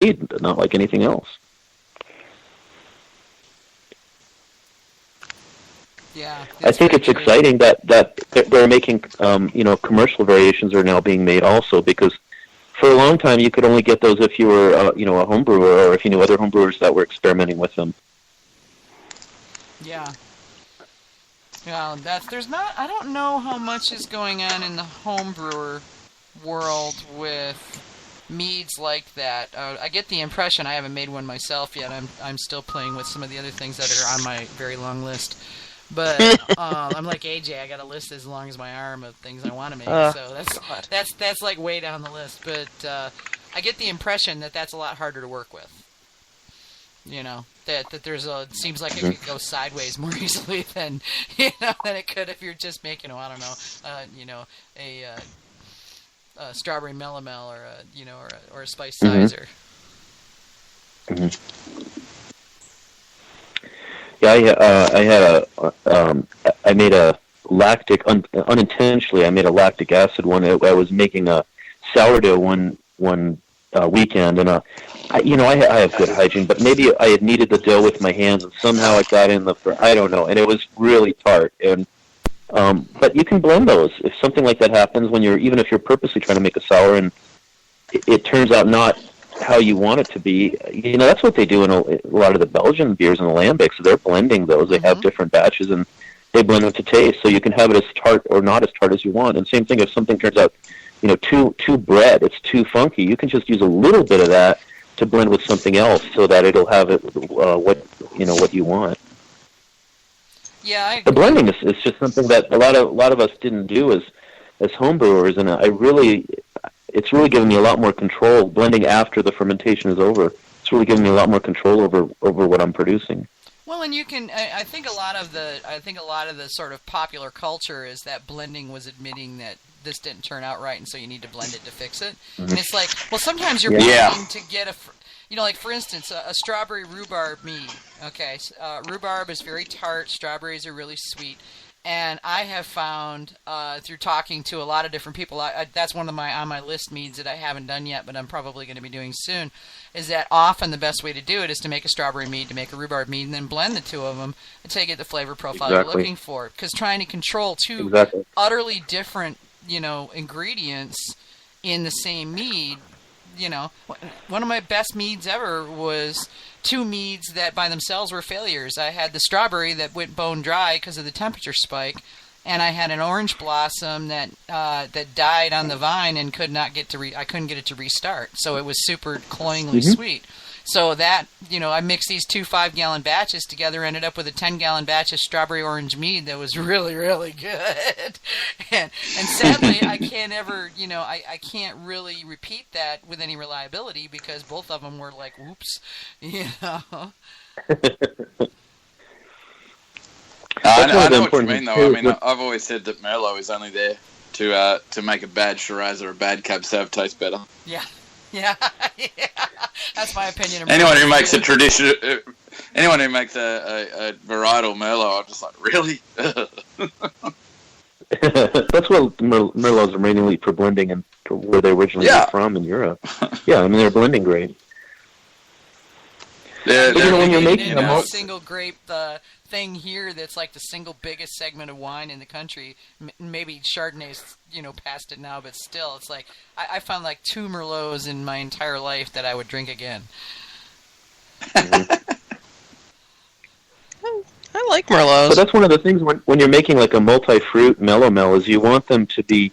mead, not like anything else. Yeah, I think it's exciting that they're making, commercial variations are now being made also, because for a long time you could only get those if you were, a home brewer, or if you knew other home brewers that were experimenting with them. Yeah. Well, I don't know how much is going on in the home brewer world with meads like that. I get the impression, I haven't made one myself yet. I'm still playing with some of the other things that are on my very long list. But I'm like AJ, I got a list as long as my arm of things I want to make. So that's like way down the list. But I get the impression that that's a lot harder to work with. That it seems like it could go sideways more easily than it could if you're just making a strawberry melomel or a spice sizer. Yeah, I made a lactic unintentionally. I made a lactic acid one. I was making a sourdough one weekend, and I have good hygiene, but maybe I had kneaded the dough with my hands, and somehow it got in I don't know, and it was really tart. And but you can blend those if something like that happens even if you're purposely trying to make a sour and it turns out not how you want it to be. That's what they do in a lot of the Belgian beers and the lambics. They're blending those. They have different batches and they blend them to taste, so you can have it as tart or not as tart as you want. And same thing if something turns out, too bread, it's too funky. You can just use a little bit of that to blend with something else so that it'll have it what you want. Yeah, the blending is just something that a lot of us didn't do as home brewers, and it's really given me a lot more control. Blending after the fermentation is over, it's really given me a lot more control over what I'm producing. Well, and you can. I think a lot of the sort of popular culture is that blending was admitting that this didn't turn out right, and so you need to blend it to fix it. And it's like, well, sometimes you're blending to get like for instance, a strawberry rhubarb mead. Okay, rhubarb is very tart. Strawberries are really sweet. And I have found through talking to a lot of different people, that's one of on my list meads that I haven't done yet, but I'm probably going to be doing soon, is that often the best way to do it is to make a strawberry mead, to make a rhubarb mead, and then blend the two of them until you get the flavor profile you're looking for. Because trying to control two utterly different, ingredients in the same mead, one of my best meads ever was two meads that by themselves were failures. I had the strawberry that went bone dry because of the temperature spike, and I had an orange blossom that died on the vine and I couldn't get it to restart. So it was super cloyingly sweet. So that, I mixed these two 5-gallon batches together, ended up with a 10-gallon batch of strawberry orange mead that was really, really good. And sadly, I can't ever, I can't really repeat that with any reliability because both of them were like, whoops, I know what you mean, though. I mean, I've always said that Merlot is only there to make a bad Shiraz or a bad Cab Sav taste better. Yeah. Yeah, that's my opinion. Anyone who makes a varietal Merlot, I'm just like, really? That's what Merlots are mainly for blending and where they originally were from in Europe. Yeah, I mean they're blending great. When you're making a single grape, the thing here that's like the single biggest segment of wine in the country, maybe Chardonnay's, past it now, but still, it's like, I found like 2 Merlots in my entire life that I would drink again. I like Merlots. But that's one of the things when you're making like a multi-fruit melomel is you want them to be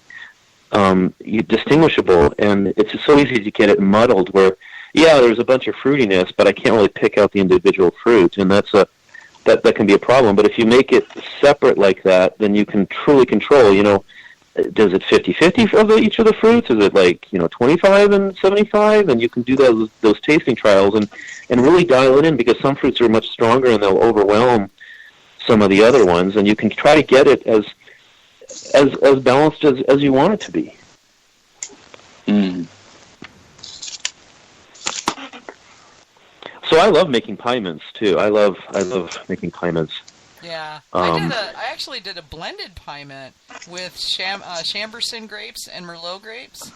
distinguishable, and it's so easy to get it muddled where, there's a bunch of fruitiness, but I can't really pick out the individual fruit, and that can be a problem. But if you make it separate like that, then you can truly control, does it 50-50 of each of the fruits? Is it like, 25 and 75? And you can do those tasting trials and really dial it in, because some fruits are much stronger and they'll overwhelm some of the other ones, and you can try to get it as balanced as you want it to be. Mm. So I love making pie mints too. I love making pie mints. Yeah, I actually did a blended pie mint with Chambourcin grapes and Merlot grapes.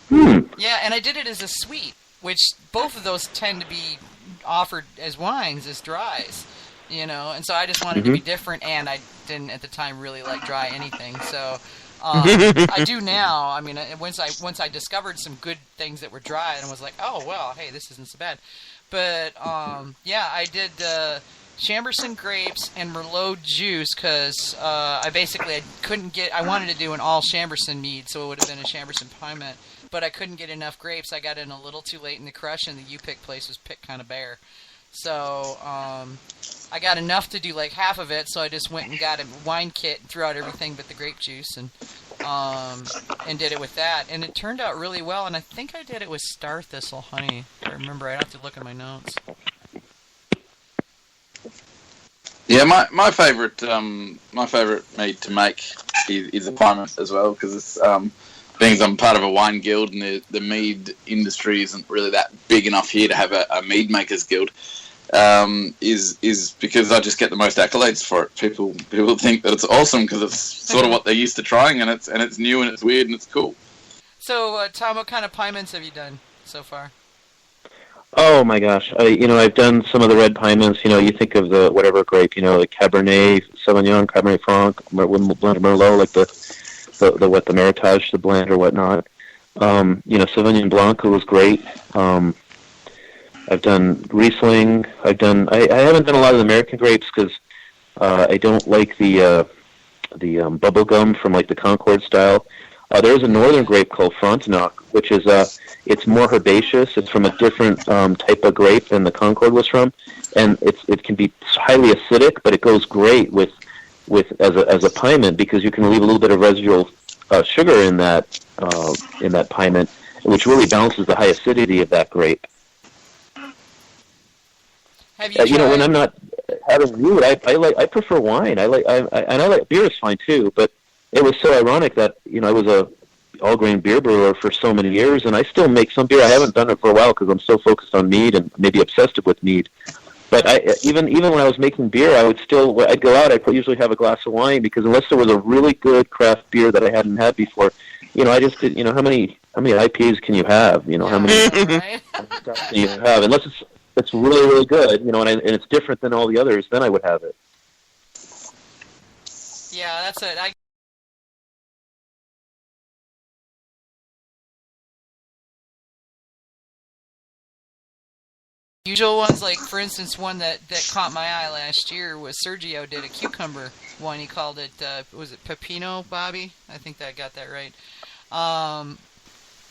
Hmm. Yeah, and I did it as a sweet. which both of those tend to be offered as wines as dries, and so I just wanted to be different, and I didn't at the time really like dry anything, so I do now. I mean, once I discovered some good things that were dry, and I was like, oh well, hey, this isn't so bad. But I did Chambourcin grapes and Merlot juice because I couldn't get. I wanted to do an all Chambourcin mead, so it would have been a Chambourcin Piment, but I couldn't get enough grapes. I got in a little too late in the crush, and the U-Pick place was picked kind of bare. So I got enough to do like half of it, so I just went and got a wine kit and threw out everything but the grape juice and did it with that. And it turned out really well, and I think I did it with Star Thistle honey. I remember. I'd have to look at my notes. Yeah, my favorite mead to make is a Piment as well, because it's being I'm part of a wine guild, and the mead industry isn't really that big enough here to have a mead makers guild. Is because I just get the most accolades for it. People think that it's awesome because it's sort of what they're used to trying, and it's new and it's weird and it's cool. So, Tom, what kind of Piments have you done so far? Oh my gosh, I've done some of the red Piments. You think of the whatever grape, the Cabernet Sauvignon, Cabernet Franc, blend of Merlot, like the Meritage, the blend or whatnot. Sauvignon Blanc was great. I've done Riesling. I haven't done a lot of the American grapes because I don't like the bubble gum from like the Concord style. There's a northern grape called Frontenac, which is it's more herbaceous. It's from a different type of grape than the Concord was from, and it can be highly acidic, but it goes great with as a Piment because you can leave a little bit of residual sugar in that Piment, which really balances the high acidity of that grape. Have you tried? When I'm not having food, I prefer wine. I like beer is fine too, but it was so ironic that I was a all-grain beer brewer for so many years, and I still make some beer. I haven't done it for a while because I'm so focused on mead and maybe obsessed with mead. But even when I was making beer, I'd go out. I'd usually have a glass of wine because unless there was a really good craft beer that I hadn't had before, I just did. How many IPAs can you have? How many stuff can you have? Unless it's really really good, and it's different than all the others, then I would have it. Yeah, that's it. Usual ones, like for instance, one that caught my eye last year was Sergio did a cucumber one. He called it was it Pepino, Bobby? I think I got that right.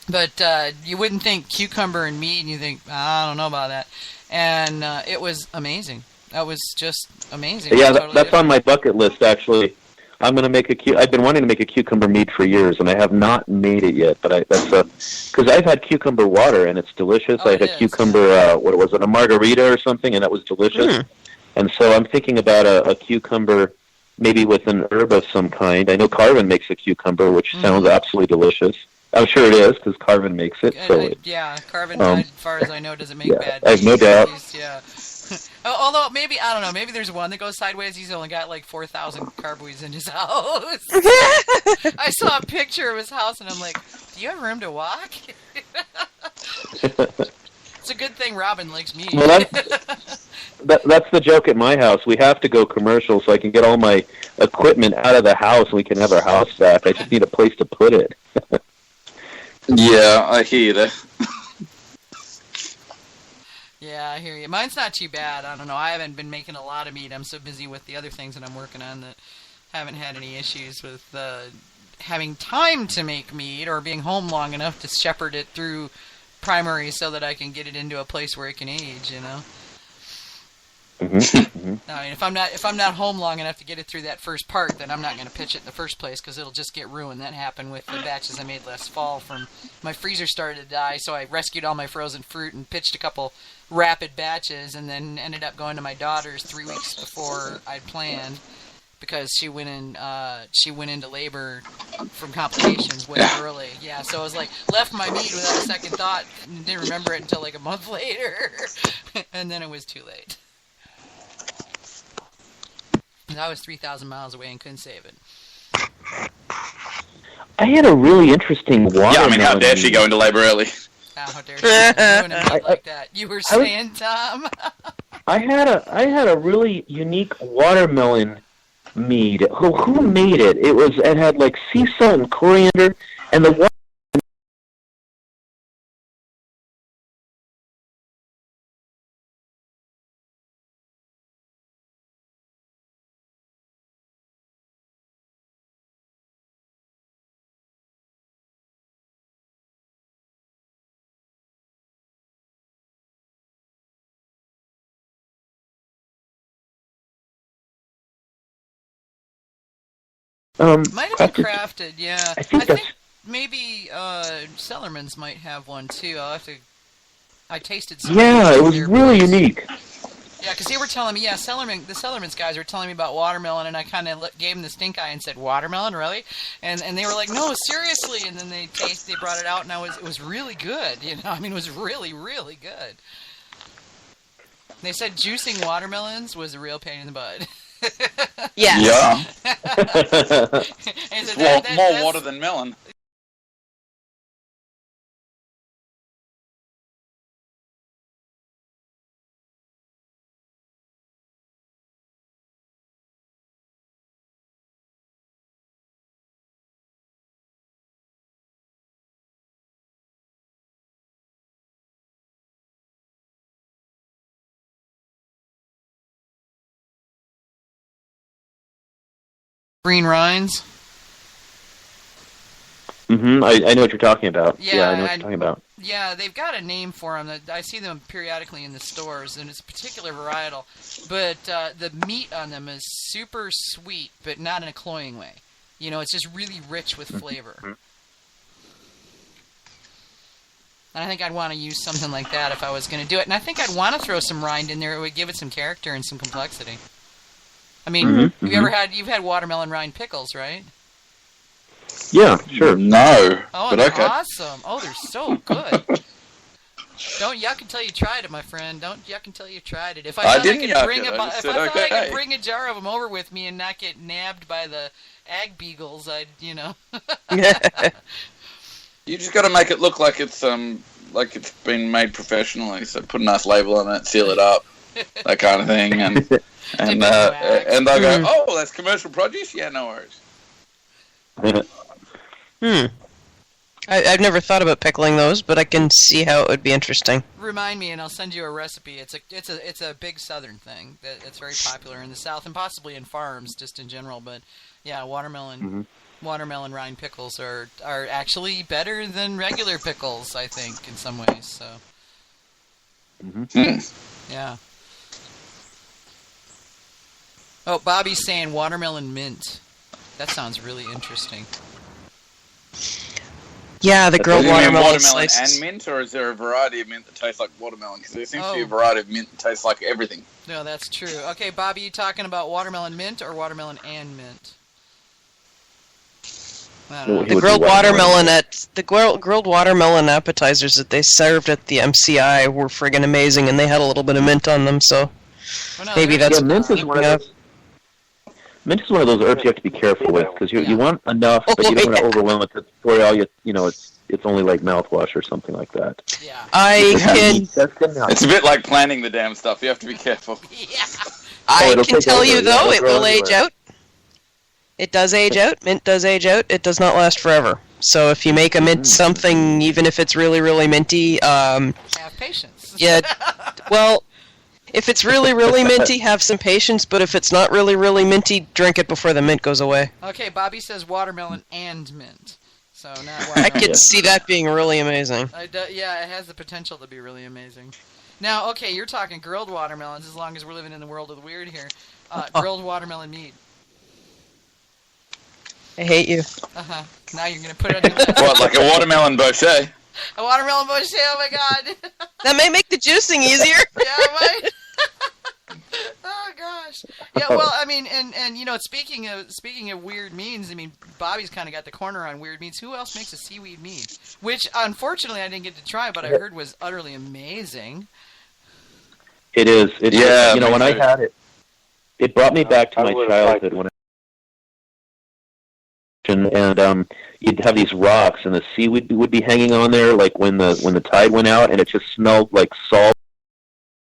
But you wouldn't think cucumber and mead, and you think I don't know about that, and it was amazing. That was just amazing. Yeah, that's on my bucket list actually. I'm going to make I've been wanting to make a cucumber mead for years, and I have not made it yet. But because I've had cucumber water, and it's delicious. I had cucumber, what was it, a margarita or something, and that was delicious. And so I'm thinking about a cucumber, maybe with an herb of some kind. I know Carvin makes a cucumber, which sounds absolutely delicious. I'm sure it is, because Carvin makes it. Carvin, as far as I know, doesn't make bad. I have no doubt. Yeah. Although maybe I don't know. Maybe there's one that goes sideways. He's only got like 4,000 carboys in his house. I saw a picture of his house, and I'm like, "Do you have room to walk?" It's a good thing Robin likes me. Well, that's the joke at my house. We have to go commercial so I can get all my equipment out of the house, and we can have our house back. I just need a place to put it. Yeah, I hear that. Yeah, I hear you. Mine's not too bad. I don't know. I haven't been making a lot of meat. I'm so busy with the other things that I'm working on that haven't had any issues with having time to make meat or being home long enough to shepherd it through primary so that I can get it into a place where it can age, I mean, if I'm not home long enough to get it through that first part, then I'm not going to pitch it in the first place because it'll just get ruined. That happened with the batches I made last fall. From my freezer started to die, so I rescued all my frozen fruit and pitched a couple rapid batches, and then ended up going to my daughter's 3 weeks before I'd planned because she went into labor from complications way early. Yeah, so I was like left my meat without a second thought and didn't remember it until like a month later, and then it was too late. I was 3,000 miles away and couldn't save it. I had a really interesting watermelon. Yeah, I mean, how dare she go into labor early? How dare you ruin a mead like that? You were saying, Tom? I had a really unique watermelon mead. Who made it? It had like sea salt and coriander, and the Might have been crafted, yeah. I think maybe Cellarman's might have one too. I tasted some. Yeah, it was really unique. Yeah, because they were telling me, the Cellarman's guys were telling me about watermelon, and I kind of gave them the stink eye and said, "Watermelon, really?" And they were like, "No, seriously." And then they brought it out, and it was really good. It was really, really good. They said juicing watermelons was a real pain in the butt. Yes. Yeah. It's more water than melon. green rinds. Mm-hmm. I know what you're talking about. Yeah, I know what you're talking about. Yeah, they've got a name for them. I see them periodically in the stores, and it's a particular varietal. But the meat on them is super sweet, but not in a cloying way. It's just really rich with flavor. Mm-hmm. And I think I'd want to use something like that if I was going to do it. And I think I'd want to throw some rind in there. It would give it some character and some complexity. I mean, you've had watermelon rind pickles, right? Yeah, sure. No. Oh, but they're okay. awesome. Oh, they're so good. Don't yuck until you tried it, my friend. Don't yuck until you tried it. If I thought I could bring a jar of them over with me and not get nabbed by the ag beagles, I'd. You just got to make it look like it's been made professionally. So put a nice label on it, seal it up, that kind of thing, and they'll go, "Oh, that's commercial produce." Yeah, no worries. I've never thought about pickling those, but I can see how it would be interesting. Remind me, and I'll send you a recipe. It's a big southern thing that's very popular in the South and possibly in farms just in general. But yeah, watermelon rind pickles are actually better than regular pickles, I think, in some ways. So yeah. Oh, Bobby's saying watermelon mint. That sounds really interesting. Yeah, the grilled watermelon slices. And mint, or is there a variety of mint that tastes like watermelon? Because there seems to be a variety of mint that tastes like everything. No, that's true. Okay, Bobby, you talking about watermelon mint or watermelon and mint? The grilled watermelon appetizers that they served at the MCI were friggin' amazing, and they had a little bit of mint on them. So maybe that's mint is one of those. Mint is one of those herbs you have to be careful with because you want enough, but you don't want to overwhelm it. For all it's only like mouthwash or something like that. Yeah, It's a bit like planting the damn stuff. You have to be careful. Yeah, I can tell you though, it will age out. It does age out. Mint does age out. It does not last forever. So if you make a mint something, even if it's really, really minty, have patience. Yeah. Well. If it's really, really minty, have some patience, but if it's not really, really minty, drink it before the mint goes away. Okay, Bobby says watermelon and mint. So not watermelon. I could see that being really amazing. Yeah, it has the potential to be really amazing. Now, okay, you're talking grilled watermelons as long as we're living in the world of the weird here. Grilled watermelon mead. I hate you. Uh-huh. Now you're going to put it on your list. What, like a watermelon bochet? A watermelon bochet, oh my god. That may make the juicing easier. Yeah, it might. Oh gosh. Yeah, well, I mean, and speaking of weird meats, I mean, Bobby's kind of got the corner on weird meats. Who else makes a seaweed mead? Which, unfortunately, I didn't get to try, but I heard was utterly amazing. It is. When I had it, it brought me back to my childhood when ocean, and you'd have these rocks, and the seaweed would be hanging on there, like when the tide went out, and it just smelled like salt